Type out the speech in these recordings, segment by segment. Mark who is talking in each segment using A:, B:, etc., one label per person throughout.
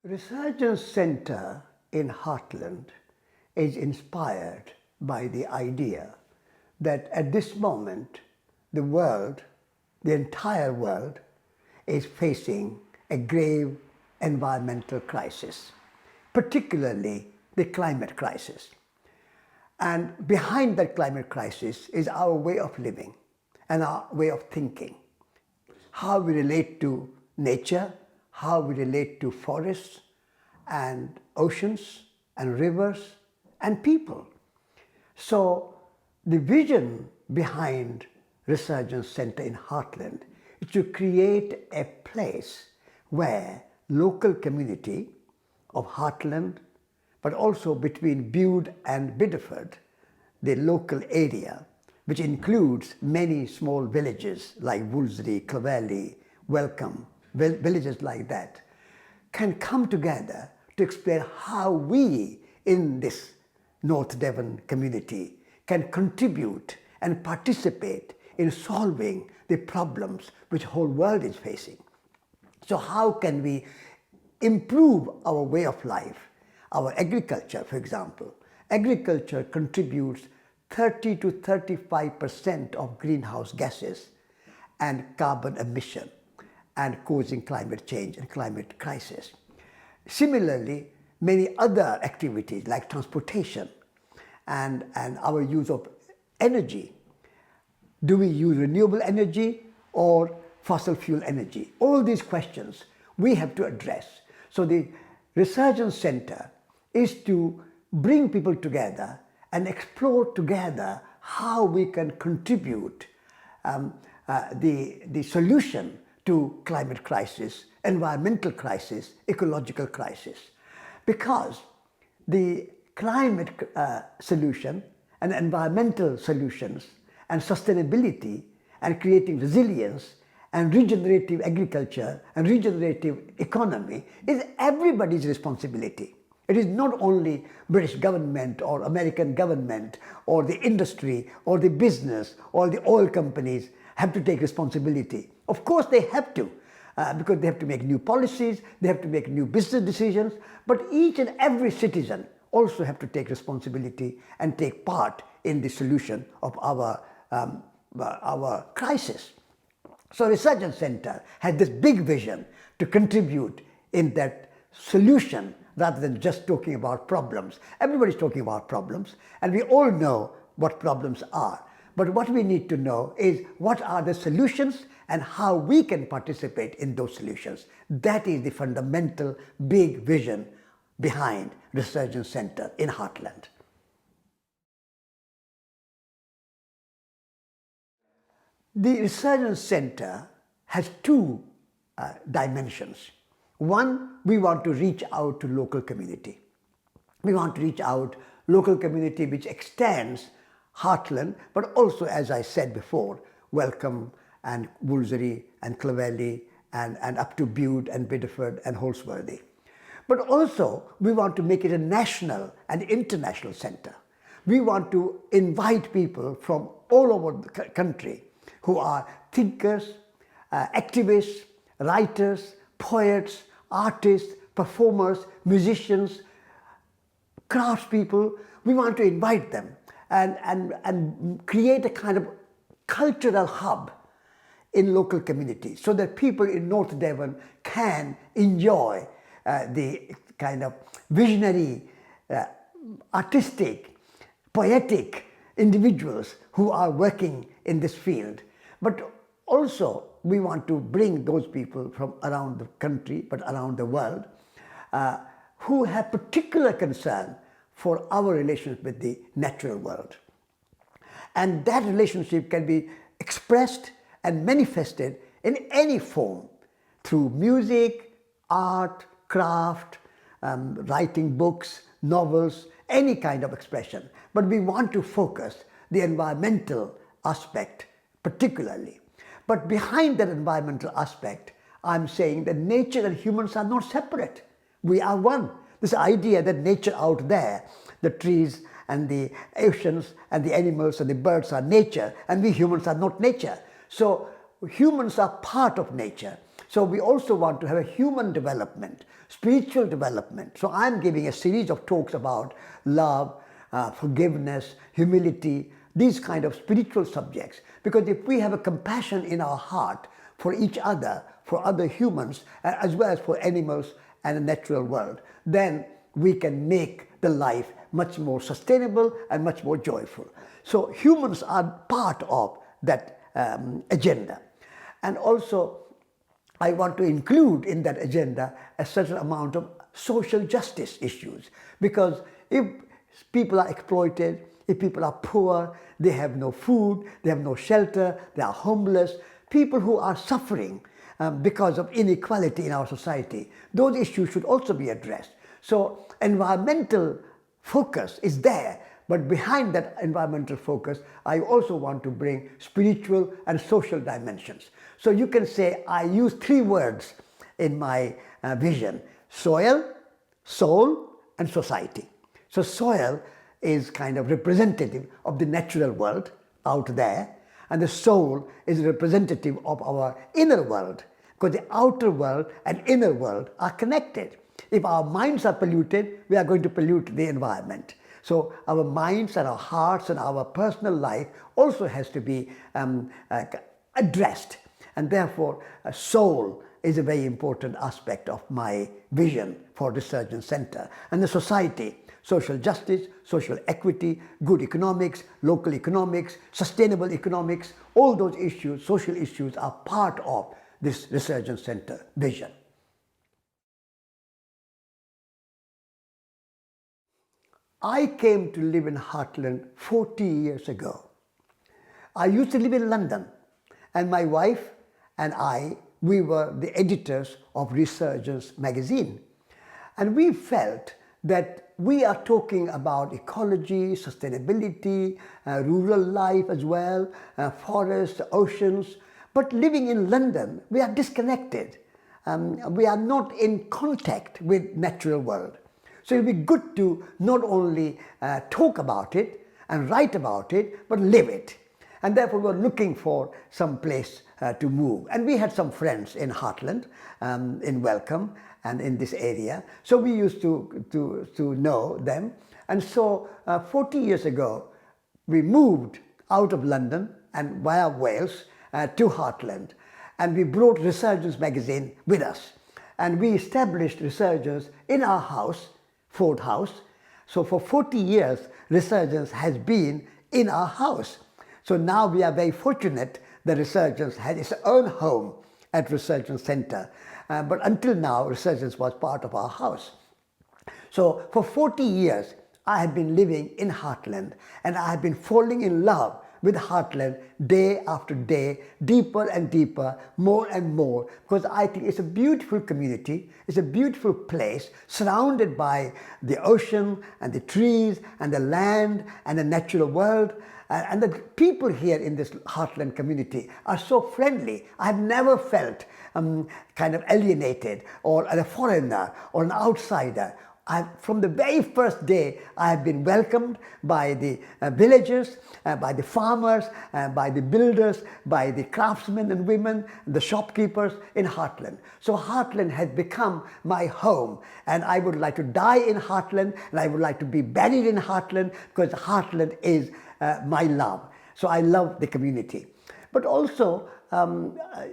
A: Resurgence Centre in Hartland is inspired by the idea that at this moment the world, the entire world, is facing a grave environmental crisis, particularly the climate crisis. And behind that climate crisis is our way of living and our way of thinking. How we relate to nature, how we relate to forests and oceans and rivers and people. So the vision behind Resurgence Centre in Hartland is to create a place where local community of Hartland, but also between Bude and Bideford, the local area, which includes many small villages like Woolsey, Clovelly, Welcome, villages like that, can come together to explain how we in this North Devon community can contribute and participate in solving the problems which the whole world is facing. So how can we improve our way of life? Our agriculture, for example. Agriculture contributes 30 to 35% of greenhouse gases and carbon emission and causing climate change and climate crisis. Similarly, many other activities like transportation and our use of energy. Do we use renewable energy or fossil fuel energy? All these questions we have to address. So the Resurgence Centre is to bring people together and explore together how we can contribute the solution to climate crisis, environmental crisis, ecological crisis. Because the climate solution and environmental solutions and sustainability and creating resilience and regenerative agriculture and regenerative economy is everybody's responsibility. It is not only British government or American government or the industry or the business or the oil companies have to take responsibility. Of course they have to, because they have to make new policies, they have to make new business decisions, but each and every citizen also have to take responsibility and take part in the solution of our crisis. So Resurgence Centre has this big vision to contribute in that solution rather than just talking about problems. Everybody's talking about problems and we all know what problems are. But what we need to know is what are the solutions and how we can participate in those solutions. That is the fundamental big vision behind Resurgence Centre in Hartland. The Resurgence Centre has two dimensions. One, we want to reach out to local community. We want to reach out local community which extends Hartland, but also, as I said before, Welcome and Woolsey and Clovelly and up to Bude and Bideford and Holsworthy. But also, we want to make it a national and international centre. We want to invite people from all over the country who are thinkers, activists, writers, poets, artists, performers, musicians, craftspeople. We want to invite them and create a kind of cultural hub in local communities so that people in North Devon can enjoy the kind of visionary, artistic, poetic individuals who are working in this field. But also we want to bring those people from around the country but around the world who have particular concern for our relationship with the natural world. And that relationship can be expressed and manifested in any form through music, art, craft, writing books, novels, any kind of expression. But we want to focus the environmental aspect particularly. But behind that environmental aspect, I'm saying that nature and humans are not separate. We are one. This idea that nature out there, the trees and the oceans and the animals and the birds are nature and we humans are not nature. So humans are part of nature. So we also want to have a human development, spiritual development. So I'm giving a series of talks about love, forgiveness, humility, these kind of spiritual subjects. Because if we have a compassion in our heart for each other, for other humans, as well as for animals and the natural world, then we can make the life much more sustainable and much more joyful. So humans are part of that agenda. And also, I want to include in that agenda a certain amount of social justice issues. Because if people are exploited, if people are poor, they have no food, they have no shelter, they are homeless, people who are suffering because of inequality in our society, those issues should also be addressed. So environmental focus is there, but behind that environmental focus, I also want to bring spiritual and social dimensions. So you can say I use three words in my vision: soil, soul, and society. So soil is kind of representative of the natural world out there, and the soul is representative of our inner world, because the outer world and inner world are connected. If our minds are polluted, we are going to pollute the environment. So our minds and our hearts and our personal life also has to be addressed. And therefore, soul is a very important aspect of my vision for Resurgence Centre. And the society, social justice, social equity, good economics, local economics, sustainable economics, all those issues, social issues, are part of this Resurgence Centre vision. I came to live in Hartland 40 years ago. I used to live in London, and my wife and I, we were the editors of Resurgence magazine. And we felt that we are talking about ecology, sustainability, rural life as well, forests, oceans. But living in London, we are disconnected. We are not in contact with natural world. So it will be good to not only talk about it and write about it, but live it. And therefore we were looking for some place to move. And we had some friends in Hartland, in Welcome, and in this area. So we used to know them. And so 40 years ago, we moved out of London and via Wales to Hartland. And we brought Resurgence magazine with us. And we established Resurgence in our house, Ford House. So for 40 years, Resurgence has been in our house. So now we are very fortunate that Resurgence has its own home at Resurgence Centre. But until now, Resurgence was part of our house. So for 40 years, I have been living in Hartland, and I have been falling in love with Hartland day after day, deeper and deeper, more and more, because I think it's a beautiful community, it's a beautiful place, surrounded by the ocean and the trees and the land and the natural world. And the people here in this Hartland community are so friendly. I've never felt kind of alienated or a foreigner or an outsider. From the very first day, I have been welcomed by the villagers, by the farmers, by the builders, by the craftsmen and women, the shopkeepers in Hartland. So Hartland has become my home, and I would like to die in Hartland, and I would like to be buried in Hartland, because Hartland is my love. So I love the community. But also,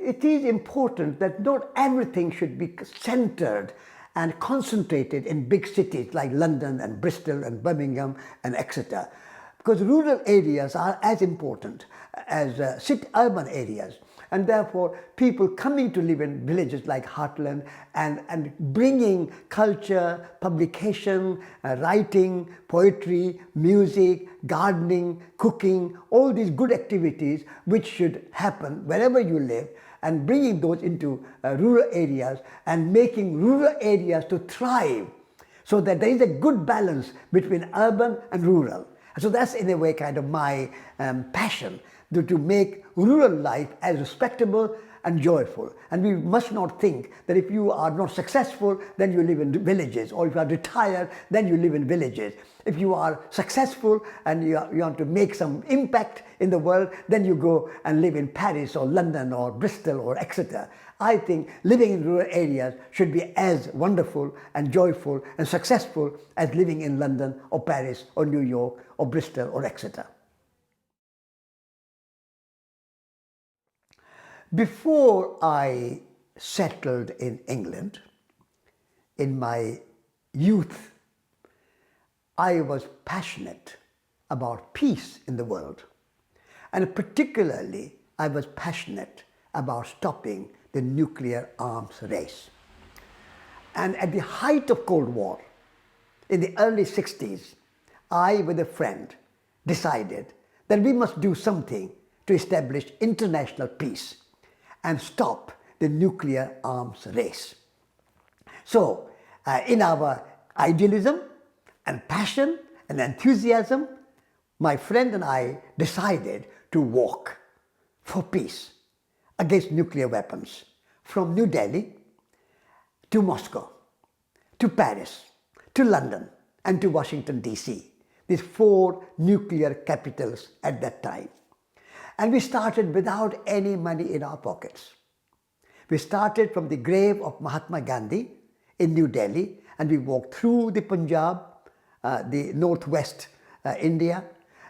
A: it is important that not everything should be centered and concentrated in big cities like London and Bristol and Birmingham and Exeter, because rural areas are as important as urban areas. And therefore, people coming to live in villages like Hartland and bringing culture, publication, writing, poetry, music, gardening, cooking, all these good activities which should happen wherever you live, and bringing those into rural areas and making rural areas to thrive, so that there is a good balance between urban and rural. So that's in a way kind of my passion, to make rural life as respectable and joyful. And we must not think that if you are not successful, then you live in villages, or if you are retired, then you live in villages. If you are successful and you want to make some impact in the world, then you go and live in Paris or London or Bristol or Exeter. I think living in rural areas should be as wonderful and joyful and successful as living in London or Paris or New York or Bristol or Exeter. Before I settled in England, in my youth, I was passionate about peace in the world. And particularly, I was passionate about stopping the nuclear arms race. And at the height of Cold War, in the early 60s, I, with a friend, decided that we must do something to establish international peace and stop the nuclear arms race. So, in our idealism and passion and enthusiasm, my friend and I decided to walk for peace against nuclear weapons from New Delhi to Moscow, to Paris, to London, and to Washington, D.C., these 4 nuclear capitals at that time. And we started without any money in our pockets. We started from the grave of Mahatma Gandhi in New Delhi, and we walked through the Punjab, the northwest India,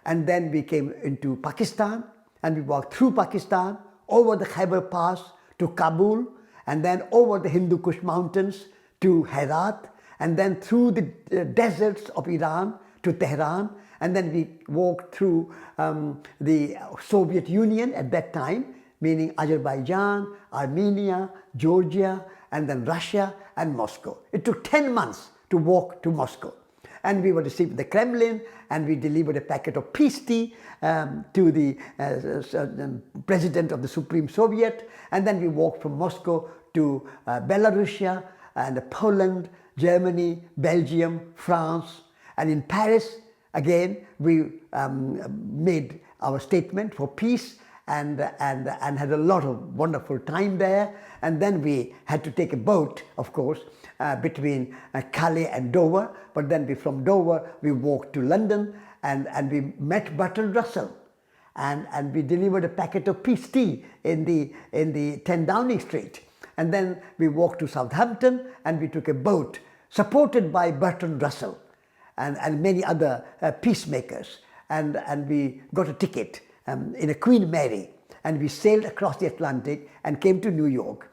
A: and then we came into Pakistan, and we walked through Pakistan, over the Khyber Pass to Kabul, and then over the Hindu Kush mountains to Herat, and then through the deserts of Iran to Tehran, and then we walked through the Soviet Union at that time, meaning Azerbaijan, Armenia, Georgia, and then Russia and Moscow. It took 10 months to walk to Moscow. And we were received in the Kremlin, and we delivered a packet of peace tea to the president of the Supreme Soviet. And then we walked from Moscow to Belarusia and Poland, Germany, Belgium, France. And in Paris, again, we made our statement for peace and had a lot of wonderful time there. And then we had to take a boat, of course, between Calais and Dover. But then from Dover, we walked to London, and we met Bertrand Russell. And we delivered a packet of peace tea in the 10 Downing Street. And then we walked to Southampton, and we took a boat supported by Bertrand Russell and many other peacemakers. And we got a ticket in a Queen Mary, and we sailed across the Atlantic and came to New York.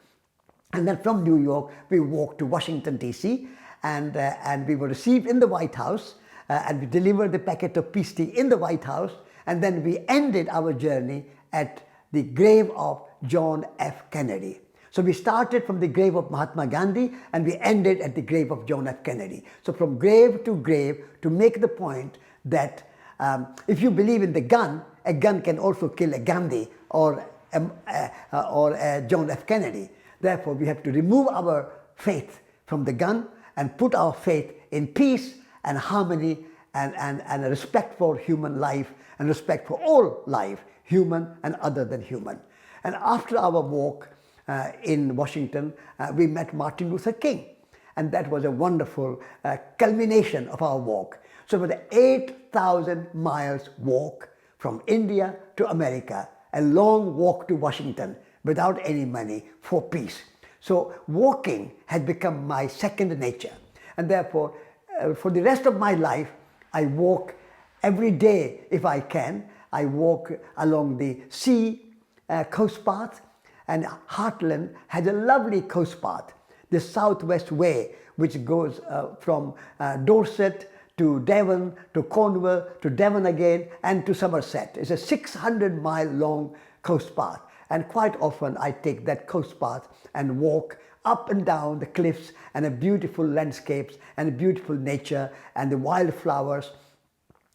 A: And then from New York, we walked to Washington, D.C., and we were received in the White House, and we delivered the packet of peace tea in the White House, and then we ended our journey at the grave of John F. Kennedy. So we started from the grave of Mahatma Gandhi, and we ended at the grave of John F. Kennedy. So from grave to make the point that if you believe in the gun, a gun can also kill a Gandhi or a John F. Kennedy. Therefore, we have to remove our faith from the gun and put our faith in peace and harmony and a respect for human life and respect for all life, human and other than human. And after our walk in Washington, we met Martin Luther King. And that was a wonderful culmination of our walk. So it was an 8,000 miles walk from India to America, a long walk to Washington without any money for peace. So walking had become my second nature. And therefore, for the rest of my life, I walk every day if I can. I walk along the sea coast path, and Hartland has a lovely coast path, the Southwest Way, which goes from Dorset to Devon, to Cornwall, to Devon again, and to Somerset. It's a 600-mile long coast path. And quite often I take that coast path and walk up and down the cliffs and the beautiful landscapes and the beautiful nature and the wildflowers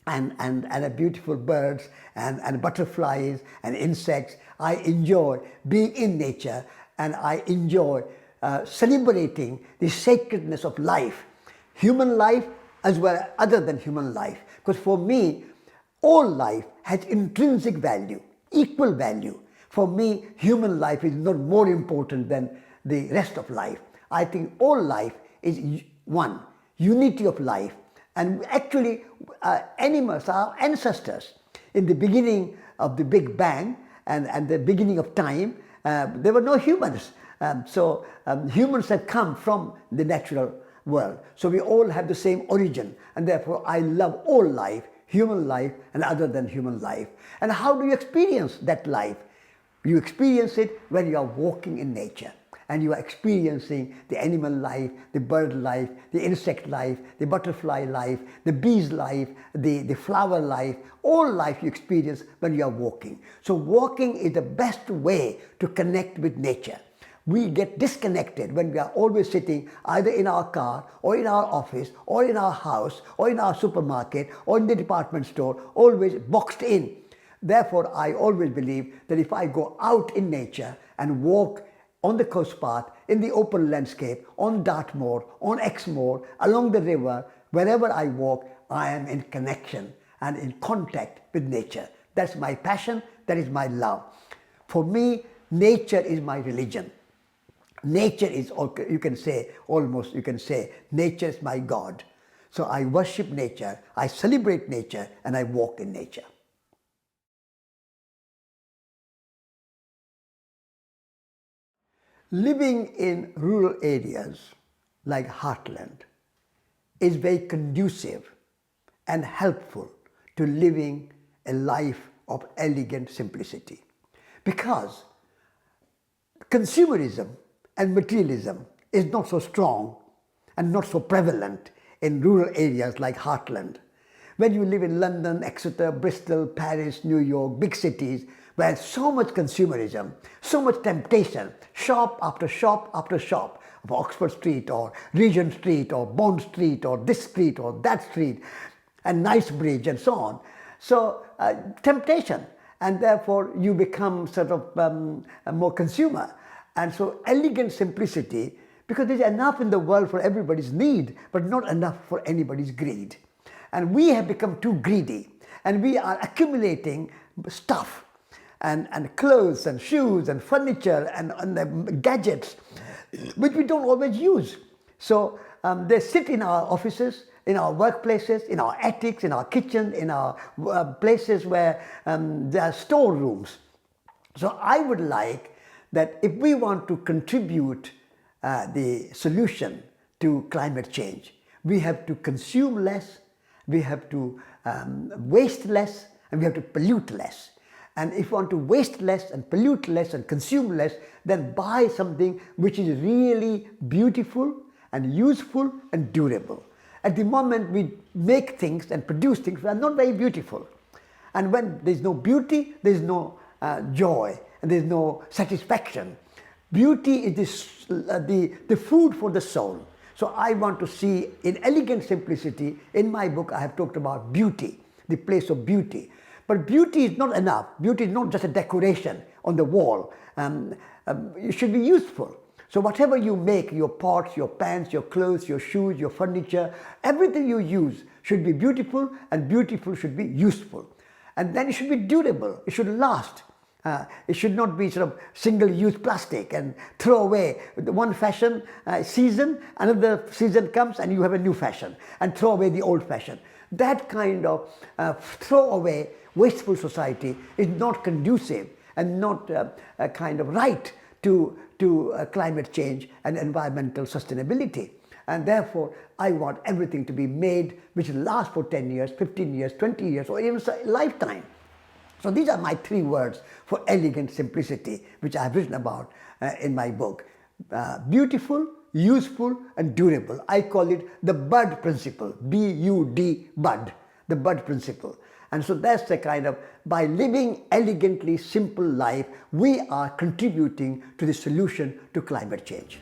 A: and the beautiful birds and butterflies and insects. I enjoy being in nature, and I enjoy celebrating the sacredness of life, human life as well as other than human life. Because for me, all life has intrinsic value, equal value. For me, human life is not more important than the rest of life. I think all life is one, unity of life. And actually, animals, our ancestors, in the beginning of the Big Bang and the beginning of time, there were no humans. Humans have come from the natural world. So we all have the same origin, and therefore I love all life, human life and other than human life. And how do you experience that life? You experience it when you are walking in nature and you are experiencing the animal life, the bird life, the insect life, the butterfly life, the bee's life, the flower life. All life you experience when you are walking. So walking is the best way to connect with nature. We get disconnected when we are always sitting either in our car or in our office or in our house or in our supermarket or in the department store, always boxed in. Therefore, I always believe that if I go out in nature and walk on the coast path, in the open landscape, on Dartmoor, on Exmoor, along the river, wherever I walk, I am in connection and in contact with nature. That's my passion, that is my love. For me, nature is my religion. Nature is, you can say, nature is my God. So I worship nature, I celebrate nature, and I walk in nature. Living in rural areas like Hartland is very conducive and helpful to living a life of elegant simplicity, because consumerism and materialism is not so strong and not so prevalent in rural areas like Hartland. When you live in London, Exeter, Bristol, Paris, New York, big cities, where so much consumerism, so much temptation, shop after shop after shop, of Oxford Street or Regent Street or Bond Street or this street or that street, and Knightsbridge and so on. So temptation, and therefore you become sort of a more consumer. And so elegant simplicity, because there's enough in the world for everybody's need, but not enough for anybody's greed. And we have become too greedy, and we are accumulating stuff and clothes and shoes and furniture and gadgets, which we don't always use. So they sit in our offices, in our workplaces, in our attics, in our kitchen, in our places where there are storerooms. So I would like that if we want to contribute the solution to climate change, we have to consume less, we have to waste less, and we have to pollute less. And if you want to waste less and pollute less and consume less, then buy something which is really beautiful and useful and durable. At the moment we make things and produce things that are not very beautiful. And when there's no beauty, there's no joy and there's no satisfaction. Beauty is the food for the soul. So I want to see in elegant simplicity, in my book I have talked about beauty, the place of beauty. But beauty is not enough. Beauty is not just a decoration on the wall. It should be useful. So whatever you make, your pots, your pans, your clothes, your shoes, your furniture, everything you use should be beautiful, and beautiful should be useful. And then it should be durable. It should last. It should not be sort of single-use plastic and throw away. One fashion season, another season comes and you have a new fashion, and throw away the old fashion. That kind of throwaway, wasteful society is not conducive and not a kind of right to climate change and environmental sustainability. And therefore, I want everything to be made which will last for 10 years, 15 years, 20 years, or even a lifetime. So these are my 3 words for elegant simplicity, which I have written about in my book. Beautiful, useful, and durable. I call it the BUD principle, B-U-D, BUD, the BUD principle. And so that's the kind of, by living elegantly simple life, we are contributing to the solution to climate change.